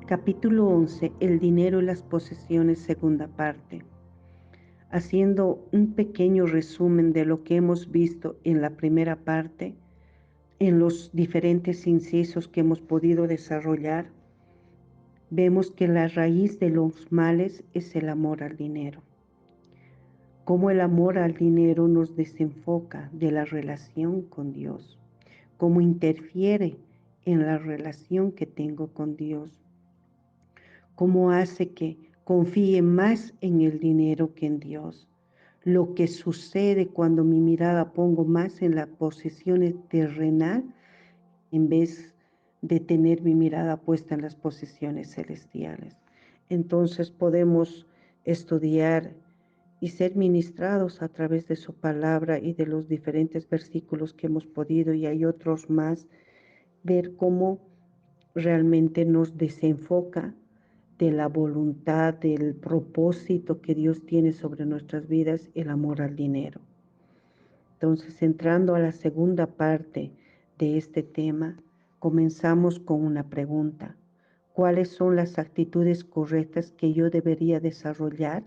Capítulo 11. El dinero y las posesiones, segunda parte. Haciendo un pequeño resumen de lo que hemos visto en la primera parte, en los diferentes incisos que hemos podido desarrollar, vemos que la raíz de los males es el amor al dinero. Cómo el amor al dinero nos desenfoca de la relación con Dios, cómo interfiere en la relación que tengo con Dios, cómo hace que confíe más en el dinero que en Dios. Lo que sucede cuando mi mirada pongo más en la posesión terrenal en vez de tener mi mirada puesta en las posesiones celestiales. Entonces podemos estudiar y ser ministrados a través de su palabra y de los diferentes versículos que hemos podido, y hay otros más, ver cómo realmente nos desenfoca de la voluntad, del propósito que Dios tiene sobre nuestras vidas, el amor al dinero. Entonces, entrando a la segunda parte de este tema, comenzamos con una pregunta. ¿Cuáles son las actitudes correctas que yo debería desarrollar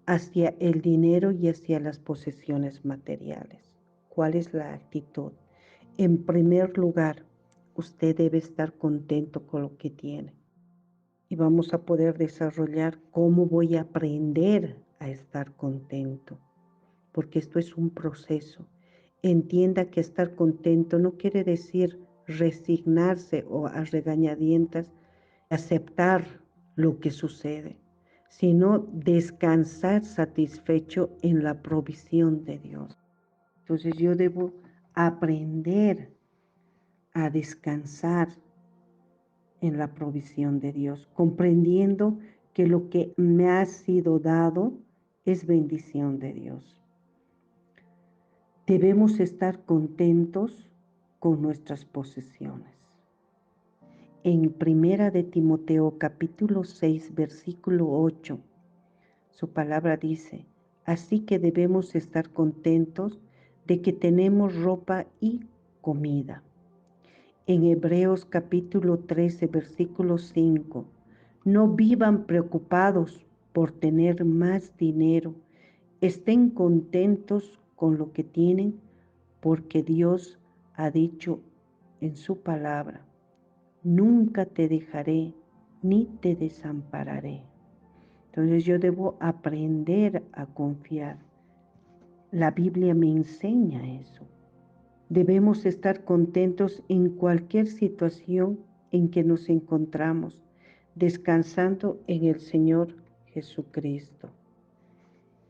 hacia el dinero y hacia las posesiones materiales? ¿Cuál es la actitud? En primer lugar, usted debe estar contento con lo que tiene. Y vamos a poder desarrollar cómo voy a aprender a estar contento, porque esto es un proceso. Entienda que estar contento no quiere decir resignarse o a regañadientas aceptar lo que sucede, sino descansar satisfecho en la provisión de Dios. Entonces yo debo aprender a descansar en la provisión de Dios, comprendiendo que lo que me ha sido dado es bendición de Dios. Debemos estar contentos con nuestras posesiones. En Primera de Timoteo capítulo 6 versículo 8, su palabra dice: así que debemos estar contentos de que tenemos ropa y comida. En Hebreos capítulo 13 versículo 5, no vivan preocupados por tener más dinero, estén contentos con lo que tienen, porque Dios ha dicho en su palabra: nunca te dejaré ni te desampararé. Entonces yo debo aprender a confiar. La Biblia me enseña eso. Debemos estar contentos en cualquier situación en que nos encontramos, descansando en el Señor Jesucristo.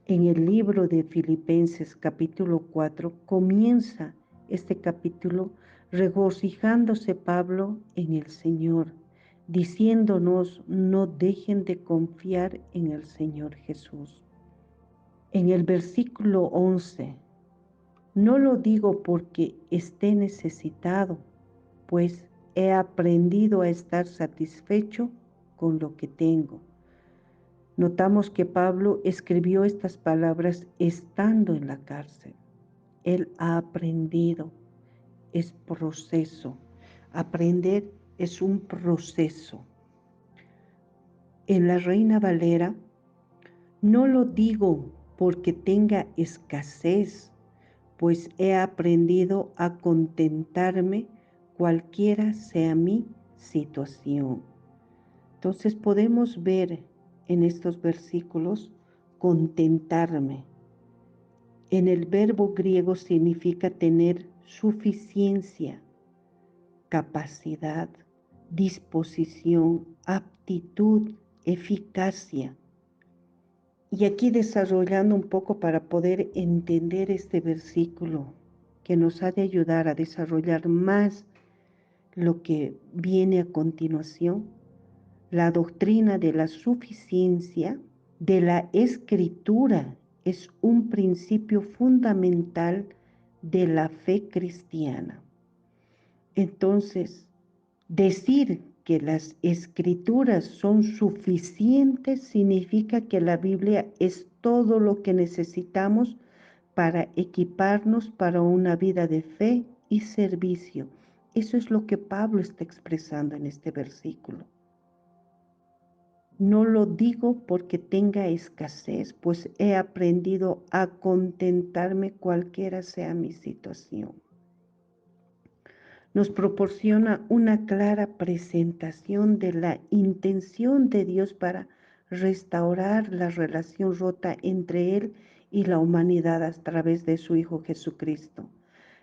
En el libro de Filipenses capítulo 4 comienza este capítulo regocijándose Pablo en el Señor, diciéndonos: no dejen de confiar en el Señor Jesús. En el versículo 11, no lo digo porque esté necesitado, pues he aprendido a estar satisfecho con lo que tengo. Notamos que Pablo escribió estas palabras estando en la cárcel. Él ha aprendido, es proceso. Aprender es un proceso. En la Reina Valera, no lo digo porque tenga escasez, pues he aprendido a contentarme cualquiera sea mi situación. Entonces podemos ver en estos versículos contentarme. En el verbo griego significa tener suficiencia, capacidad, disposición, aptitud, eficacia. Y aquí desarrollando un poco para poder entender este versículo que nos ha de ayudar a desarrollar más lo que viene a continuación, la doctrina de la suficiencia de la Escritura es un principio fundamental de la fe cristiana. Entonces, decir que las Escrituras son suficientes significa que la Biblia es todo lo que necesitamos para equiparnos para una vida de fe y servicio. Eso es lo que Pablo está expresando en este versículo. No lo digo porque tenga escasez, pues he aprendido a contentarme cualquiera sea mi situación. Nos proporciona una clara presentación de la intención de Dios para restaurar la relación rota entre Él y la humanidad a través de su Hijo Jesucristo.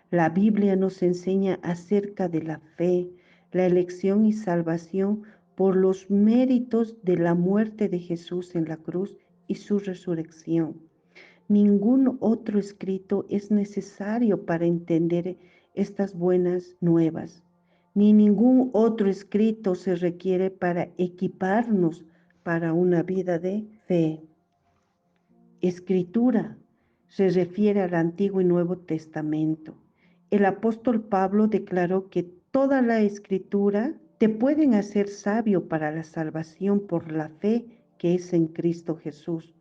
La Biblia nos enseña acerca de la fe, la elección y salvación por los méritos de la muerte de Jesús en la cruz y su resurrección. Ningún otro escrito es necesario para entender estas buenas nuevas, ni ningún otro escrito se requiere para equiparnos para una vida de fe. Escritura se refiere al Antiguo y Nuevo Testamento. El apóstol Pablo declaró que toda la escritura te pueden hacer sabio para la salvación por la fe que es en Cristo Jesús.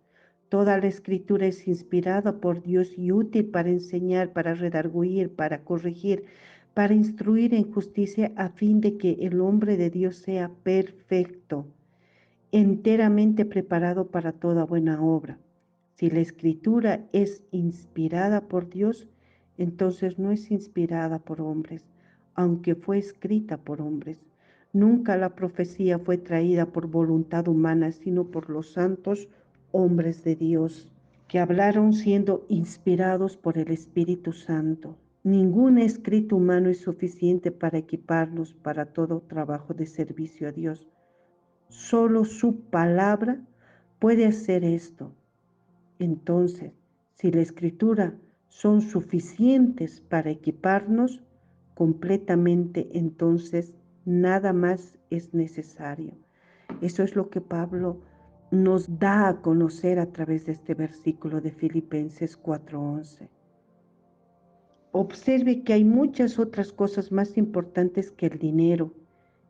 Toda la escritura es inspirada por Dios y útil para enseñar, para redarguir, para corregir, para instruir en justicia a fin de que el hombre de Dios sea perfecto, enteramente preparado para toda buena obra. Si la escritura es inspirada por Dios, entonces no es inspirada por hombres, aunque fue escrita por hombres. Nunca la profecía fue traída por voluntad humana, sino por los santos hombres de Dios, que hablaron siendo inspirados por el Espíritu Santo. Ningún escrito humano es suficiente para equiparnos para todo trabajo de servicio a Dios. Solo su palabra puede hacer esto. Entonces, si la escritura son suficientes para equiparnos completamente, entonces nada más es necesario. Eso es lo que Pablo nos da a conocer a través de este versículo de Filipenses 4:11. Observe que hay muchas otras cosas más importantes que el dinero,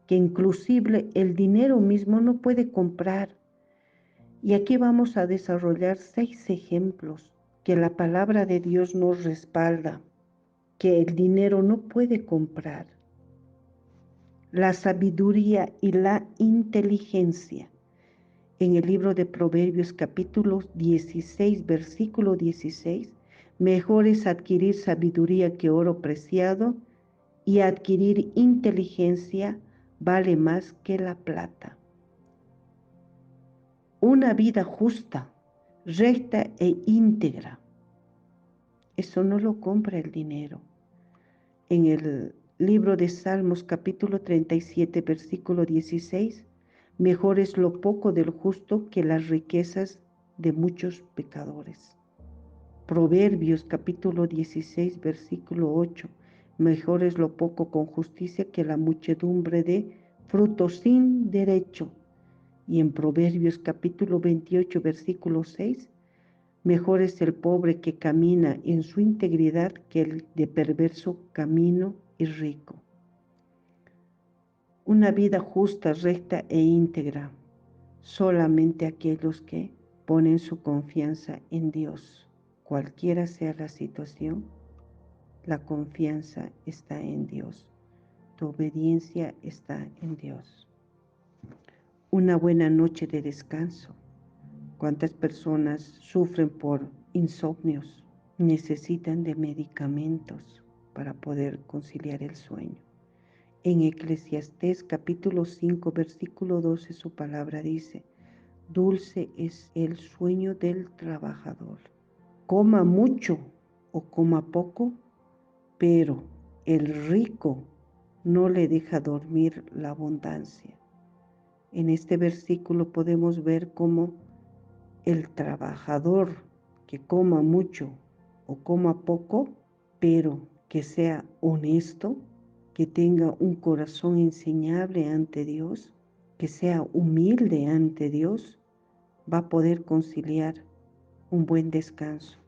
que inclusive el dinero mismo no puede comprar. Y aquí vamos a desarrollar 6 ejemplos que la palabra de Dios nos respalda, que el dinero no puede comprar. La sabiduría y la inteligencia. En el libro de Proverbios capítulo 16, versículo 16, mejor es adquirir sabiduría que oro preciado, y adquirir inteligencia vale más que la plata. Una vida justa, recta e íntegra. Eso no lo compra el dinero. En el libro de Salmos capítulo 37, versículo 16, mejor es lo poco del justo que las riquezas de muchos pecadores. Proverbios capítulo 16, versículo 8, mejor es lo poco con justicia que la muchedumbre de frutos sin derecho. Y en Proverbios capítulo 28, versículo 6, mejor es el pobre que camina en su integridad que el de perverso camino y rico. Una vida justa, recta e íntegra, solamente aquellos que ponen su confianza en Dios. Cualquiera sea la situación, la confianza está en Dios. Tu obediencia está en Dios. Una buena noche de descanso. ¿Cuántas personas sufren por insomnios? Necesitan de medicamentos para poder conciliar el sueño. En Eclesiastés capítulo 5, versículo 12, su palabra dice, dulce es el sueño del trabajador. Coma mucho o coma poco, pero el rico no le deja dormir la abundancia. En este versículo podemos ver cómo el trabajador que coma mucho o coma poco, pero que sea honesto, que tenga un corazón enseñable ante Dios, que sea humilde ante Dios, va a poder conciliar un buen descanso.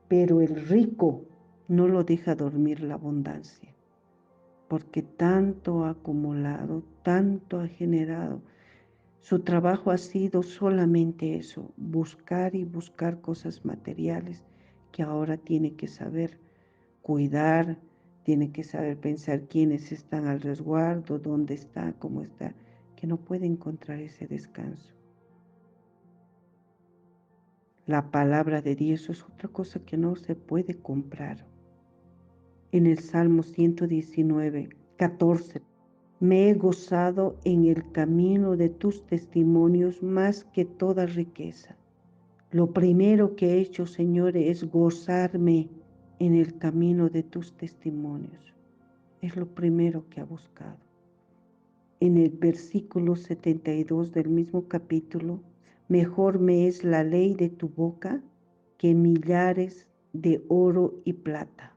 Pero el rico no lo deja dormir la abundancia, porque tanto ha acumulado, tanto ha generado. Su trabajo ha sido solamente eso, buscar y buscar cosas materiales que ahora tiene que saber cuidar, tiene que saber pensar quiénes están al resguardo, dónde está, cómo está, que no puede encontrar ese descanso. La palabra de Dios es otra cosa que no se puede comprar. En el Salmo 119, 14, me he gozado en el camino de tus testimonios más que toda riqueza. Lo primero que he hecho, Señor, es gozarme en el camino de tus testimonios. Es lo primero que ha buscado. En el versículo 72 del mismo capítulo, mejor me es la ley de tu boca que millares de oro y plata.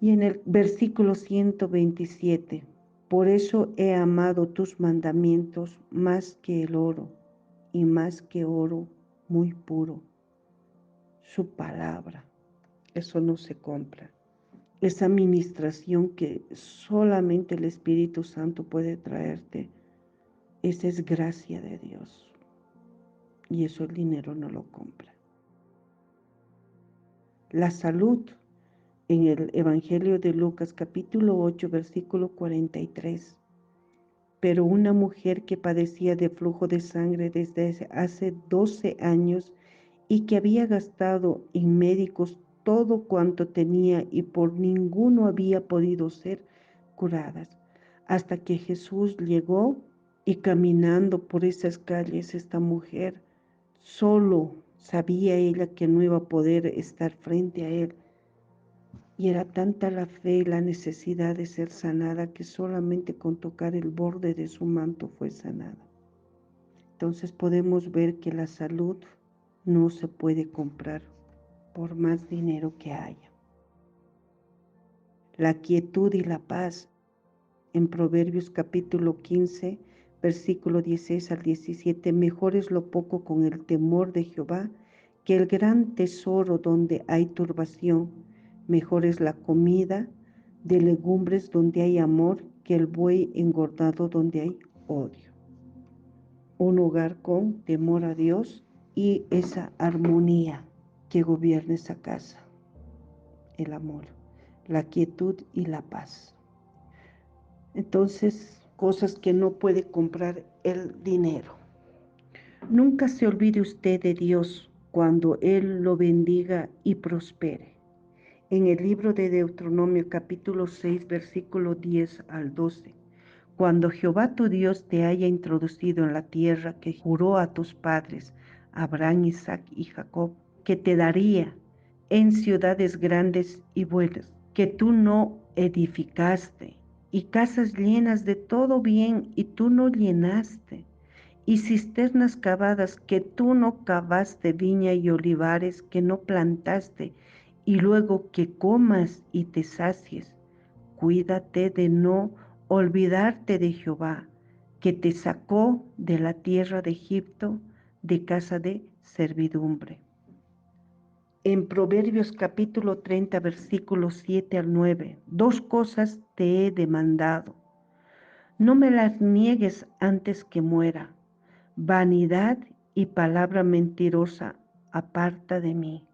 Y en el versículo 127, por eso he amado tus mandamientos más que el oro y más que oro muy puro. Su palabra, eso no se compra. Esa administración que solamente el Espíritu Santo puede traerte, esa es gracia de Dios. Y eso el dinero no lo compra. La salud, en el Evangelio de Lucas capítulo 8, versículo 43. Pero una mujer que padecía de flujo de sangre desde hace 12 años y que había gastado en médicos todo cuanto tenía y por ninguno había podido ser curadas, hasta que Jesús llegó y caminando por esas calles, esta mujer solo sabía ella que no iba a poder estar frente a él. Y era tanta la fe y la necesidad de ser sanada que solamente con tocar el borde de su manto fue sanada. Entonces podemos ver que la salud no se puede comprar por más dinero que haya. La quietud y la paz. En Proverbios capítulo 15, versículo 16 al 17, mejor es lo poco con el temor de Jehová que el gran tesoro donde hay turbación. Mejor es la comida de legumbres donde hay amor que el buey engordado donde hay odio. Un hogar con temor a Dios y esa armonía que gobierna esa casa. El amor, la quietud y la paz. Entonces, cosas que no puede comprar el dinero. Nunca se olvide usted de Dios cuando Él lo bendiga y prospere. En el libro de Deuteronomio capítulo 6, versículo 10 al 12. Cuando Jehová tu Dios te haya introducido en la tierra que juró a tus padres, Abraham, Isaac y Jacob, que te daría en ciudades grandes y buenas, que tú no edificaste, y casas llenas de todo bien, y tú no llenaste, y cisternas cavadas que tú no cavaste, viña y olivares que no plantaste, y luego que comas y te sacies. Cuídate de no olvidarte de Jehová, que te sacó de la tierra de Egipto, de casa de servidumbre. En Proverbios capítulo 30, versículos 7 al 9, 2 cosas te he demandado. No me las niegues antes que muera. Vanidad y palabra mentirosa, aparta de mí.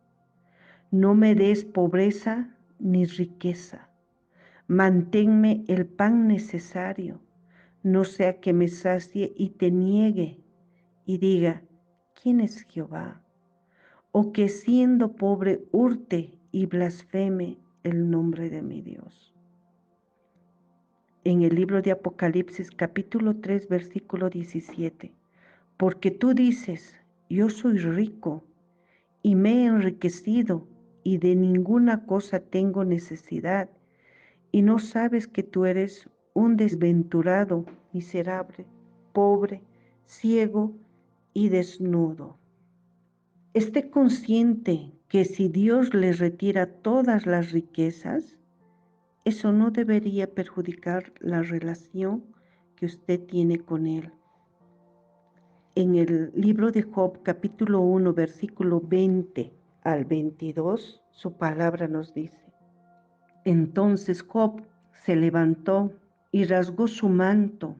No me des pobreza ni riqueza. Manténme el pan necesario, no sea que me sacie y te niegue y diga, ¿quién es Jehová? O que siendo pobre hurte y blasfeme el nombre de mi Dios. En el libro de Apocalipsis capítulo 3 versículo 17, porque tú dices, yo soy rico y me he enriquecido y de ninguna cosa tengo necesidad, y no sabes que tú eres un desventurado, miserable, pobre, ciego y desnudo. Esté consciente que si Dios le retira todas las riquezas, eso no debería perjudicar la relación que usted tiene con Él. En el libro de Job, capítulo 1, versículo 20 al 22, su palabra nos dice, entonces Job se levantó y rasgó su manto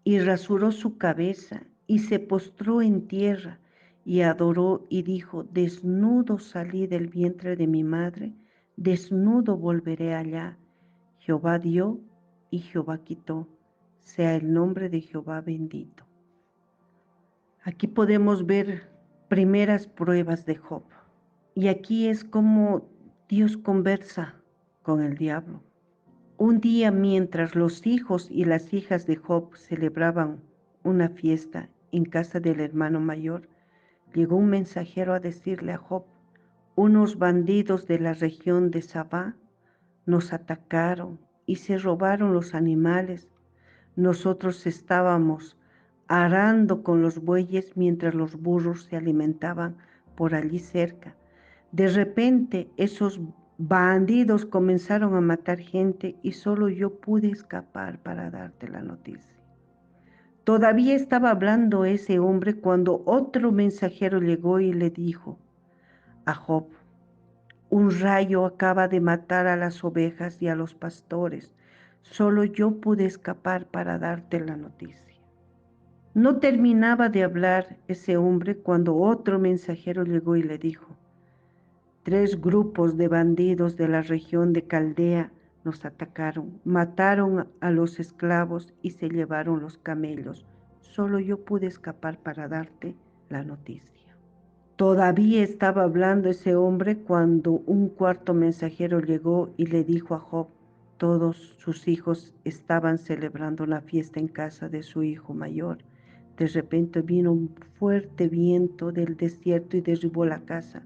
y rasuró su cabeza y se postró en tierra y adoró y dijo, desnudo salí del vientre de mi madre, desnudo volveré allá. Jehová dio y Jehová quitó, sea el nombre de Jehová bendito. Aquí podemos ver primeras pruebas de Job. Y aquí es como Dios conversa con el diablo. Un día, mientras los hijos y las hijas de Job celebraban una fiesta en casa del hermano mayor, llegó un mensajero a decirle a Job: unos bandidos de la región de Sabá nos atacaron y se robaron los animales. Nosotros estábamos arando con los bueyes mientras los burros se alimentaban por allí cerca. De repente esos bandidos comenzaron a matar gente y solo yo pude escapar para darte la noticia. Todavía estaba hablando ese hombre cuando otro mensajero llegó y le dijo a Job: un rayo acaba de matar a las ovejas y a los pastores. Solo yo pude escapar para darte la noticia. No terminaba de hablar ese hombre cuando otro mensajero llegó y le dijo: 3 grupos de bandidos de la región de Caldea nos atacaron, mataron a los esclavos y se llevaron los camellos. Solo yo pude escapar para darte la noticia. Todavía estaba hablando ese hombre cuando un cuarto mensajero llegó y le dijo a Job: todos sus hijos estaban celebrando una fiesta en casa de su hijo mayor. De repente vino un fuerte viento del desierto y derribó la casa.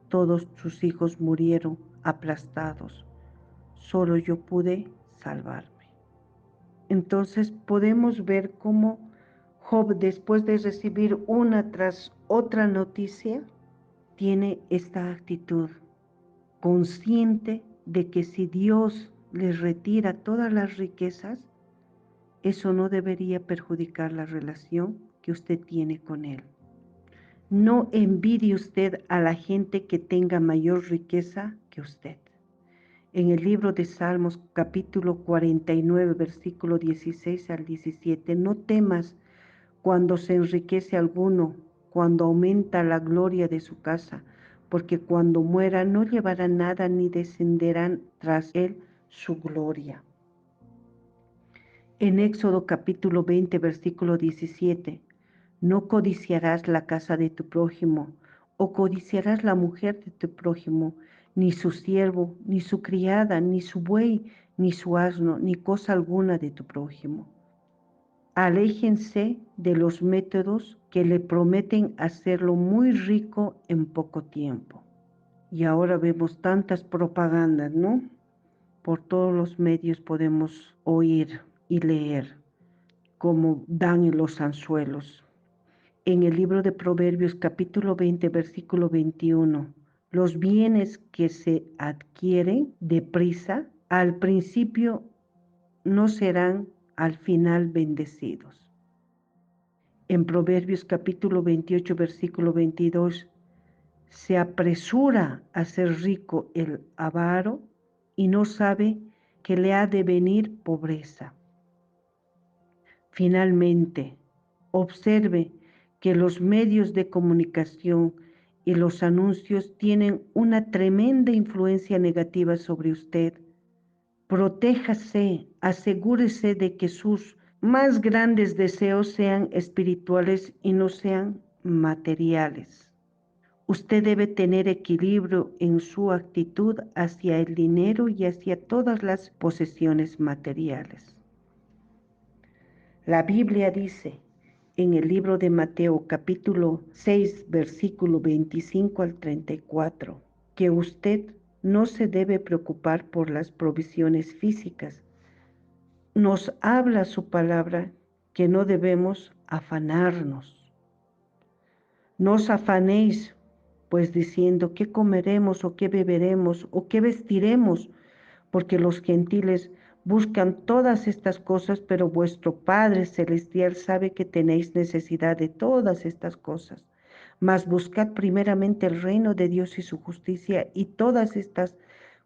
Todos sus hijos murieron aplastados. Solo yo pude salvarme. Entonces podemos ver cómo Job, después de recibir una tras otra noticia, tiene esta actitud consciente de que si Dios les retira todas las riquezas, eso no debería perjudicar la relación que usted tiene con Él. No envidie usted a la gente que tenga mayor riqueza que usted. En el libro de Salmos, capítulo 49, versículo 16 al 17, no temas cuando se enriquece alguno, cuando aumenta la gloria de su casa, porque cuando muera no llevará nada ni descenderán tras él su gloria. En Éxodo capítulo 20, versículo 17, no codiciarás la casa de tu prójimo, o codiciarás la mujer de tu prójimo, ni su siervo, ni su criada, ni su buey, ni su asno, ni cosa alguna de tu prójimo. Aléjense de los métodos que le prometen hacerlo muy rico en poco tiempo. Y ahora vemos tantas propagandas, ¿no? Por todos los medios podemos oír y leer cómo dan en los anzuelos. En el libro de Proverbios capítulo 20, versículo 21, los bienes que se adquieren deprisa, al principio no serán al final bendecidos. En Proverbios capítulo 28, versículo 22, se apresura a ser rico el avaro y no sabe que le ha de venir pobreza. Finalmente, observe que los medios de comunicación y los anuncios tienen una tremenda influencia negativa sobre usted. Protéjase, asegúrese de que sus más grandes deseos sean espirituales y no sean materiales. Usted debe tener equilibrio en su actitud hacia el dinero y hacia todas las posesiones materiales. La Biblia dice en el libro de Mateo capítulo 6, versículo 25 al 34, que usted no se debe preocupar por las provisiones físicas. Nos habla su palabra que no debemos afanarnos. No os afanéis, pues diciendo qué comeremos o qué beberemos o qué vestiremos, porque los gentiles buscan todas estas cosas, pero vuestro Padre Celestial sabe que tenéis necesidad de todas estas cosas. Mas buscad primeramente el reino de Dios y su justicia, y todas estas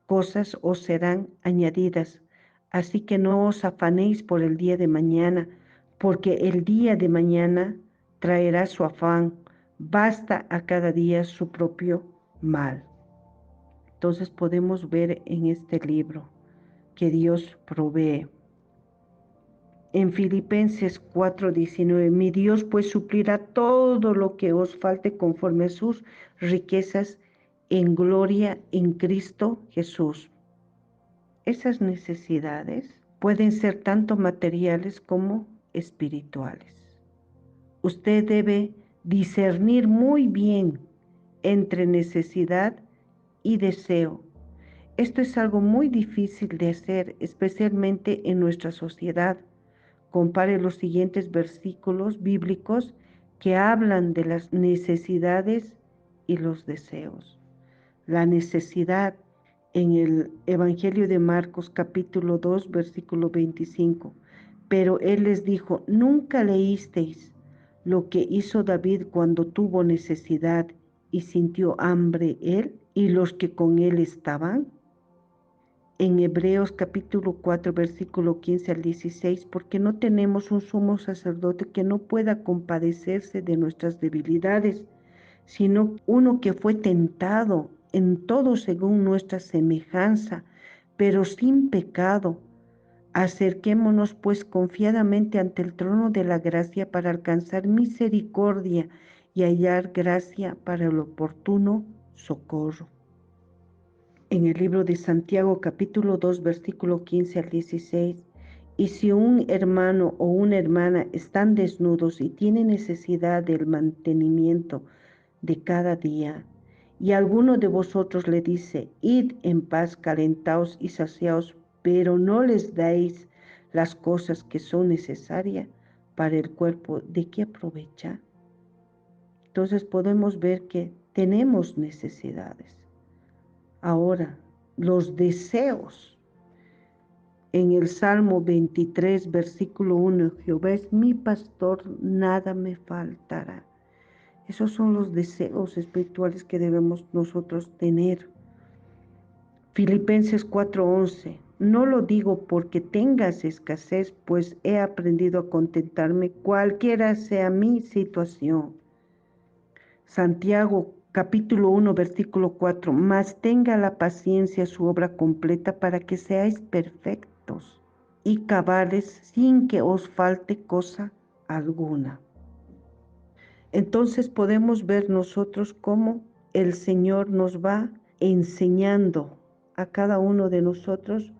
cosas os serán añadidas. Así que no os afanéis por el día de mañana, porque el día de mañana traerá su afán. Basta a cada día su propio mal. Entonces podemos ver en este libro que Dios provee. En Filipenses 4:19, mi Dios pues suplirá todo lo que os falte conforme a sus riquezas en gloria en Cristo Jesús. Esas necesidades pueden ser tanto materiales como espirituales. Usted debe discernir muy bien entre necesidad y deseo. Esto es algo muy difícil de hacer, especialmente en nuestra sociedad. Compare los siguientes versículos bíblicos que hablan de las necesidades y los deseos. La necesidad en el Evangelio de Marcos capítulo 2 versículo 25. Pero él les dijo, ¿nunca leísteis lo que hizo David cuando tuvo necesidad y sintió hambre él y los que con él estaban? En Hebreos capítulo 4 versículo 15 al 16, porque no tenemos un sumo sacerdote que no pueda compadecerse de nuestras debilidades, sino uno que fue tentado en todo según nuestra semejanza, pero sin pecado. Acerquémonos pues confiadamente ante el trono de la gracia para alcanzar misericordia y hallar gracia para el oportuno socorro. En el libro de Santiago capítulo 2 versículo 15 al 16, y si un hermano o una hermana están desnudos y tienen necesidad del mantenimiento de cada día, y alguno de vosotros le dice, id en paz, calentaos y saciaos, pero no les dais las cosas que son necesarias para el cuerpo, ¿de qué aprovecha? Entonces podemos ver que tenemos necesidades. Ahora, los deseos. En el Salmo 23, versículo 1, Jehová es mi pastor, nada me faltará. Esos son los deseos espirituales que debemos nosotros tener. Filipenses 4:11, no lo digo porque tengas escasez, pues he aprendido a contentarme cualquiera sea mi situación. Santiago capítulo 1 versículo 4, mas tenga la paciencia su obra completa para que seáis perfectos y cabales sin que os falte cosa alguna. Entonces podemos ver nosotros cómo el Señor nos va enseñando a cada uno de nosotros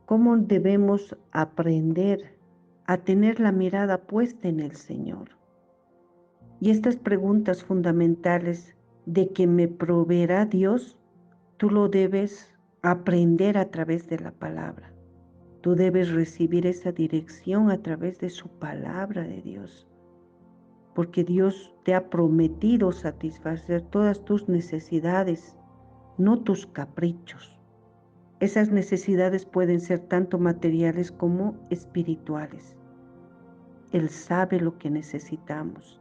cómo debemos aprender a tener la mirada puesta en el Señor. Y estas preguntas fundamentales de que me proveerá Dios, tú lo debes aprender a través de la palabra. Tú debes recibir esa dirección a través de su palabra de Dios. Porque Dios te ha prometido satisfacer todas tus necesidades, no tus caprichos. Esas necesidades pueden ser tanto materiales como espirituales. Él sabe lo que necesitamos.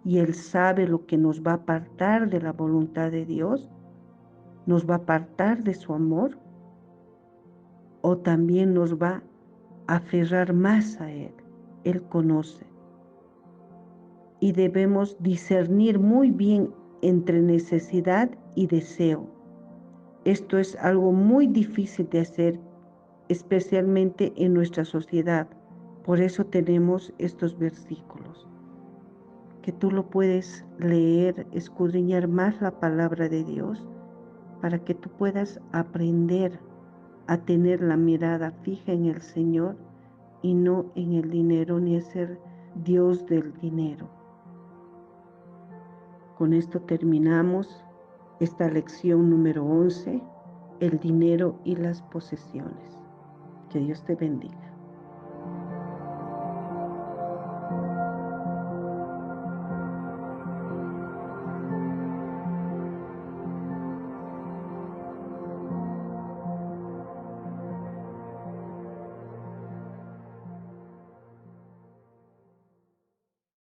Y Él sabe lo que nos va a apartar de la voluntad de Dios, nos va a apartar de su amor, o también nos va a aferrar más a Él. Él conoce. Y debemos discernir muy bien entre necesidad y deseo. Esto es algo muy difícil de hacer, especialmente en nuestra sociedad. Por eso tenemos estos versículos. Que tú lo puedes leer, escudriñar más la palabra de Dios para que tú puedas aprender a tener la mirada fija en el Señor y no en el dinero ni a ser Dios del dinero. Con esto terminamos esta lección número 11, el dinero y las posesiones. Que Dios te bendiga.